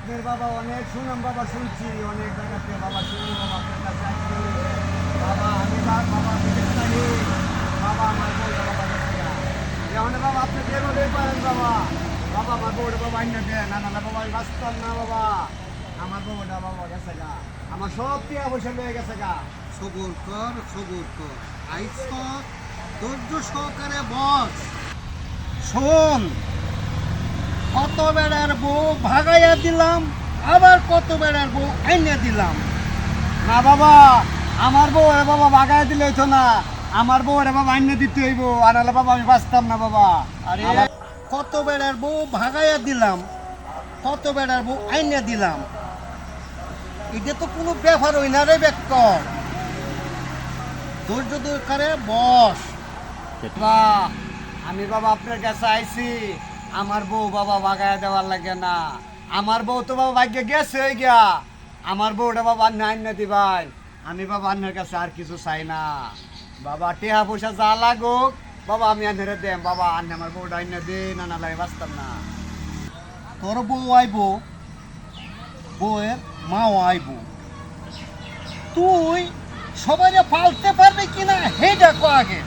আপনার বাবা অনেক সুনাম বাবা শুনছি অনেক জায়গাতে বাবা শুনি বাবা আপনার কাছে আসছি বাবা আমি বাবা বিদেশ থাকি বাবা আমার বউটা বাবা গেছে গা যেমন বাবা আপনি যেভাবে পারেন বাবা বাবা আমার বউটা বাবা আইনা দেন না না বাবা আমি বাঁচতাম না বাবা আমার বউটা বাবা গেছে গা আমার সব টিয়া পয়সা লয়ে গেছে গা সবুর কর আইস ধৈর্য সহকারে বস। শোন, কত বেড়ার বউ ভাগাইয়া দিলাম, আবার কত বেড়ার বউ আইনা দিলাম। না বাবা আমার বউ রে বাবা বাগায় দিলে হইতো না আমার বউ রে বাবা আইনা দিতে হইব আর নাহলে বাবা আমি বাঁচতাম না বাবা আরে কত বেড়ার বউ ভাগাইয়া দিলাম, কত বেড়ার বউ আইনা দিলাম, এটা তো কোনো ব্যাপার হই না রে ব্যক্ত। ধৈর্য দরকারে বস। বাবা আমি বাবা আপনার কাছে আইছি আমার বউ বাবা বাগায় দেওয়ার লাগে না আমার বউ তো বাবা ভাগ্যে গেছে হয়ে গিয়া আমার বউটা বাবা নাই না দিবাই আমি বাবা আপনার কাছে আর কিছু চাই না বাবা টেহা পয়সা যা লাগুক বাবা আমি আনরে দেম বাবা আন্নে আমার বউটা আইনা দে না না লাগে বাঁচতাম না তোর বউ আইব, বউয়ের মাও আইব, তুই সবাই পালতে পারবি কিনা হেটা কো আগে।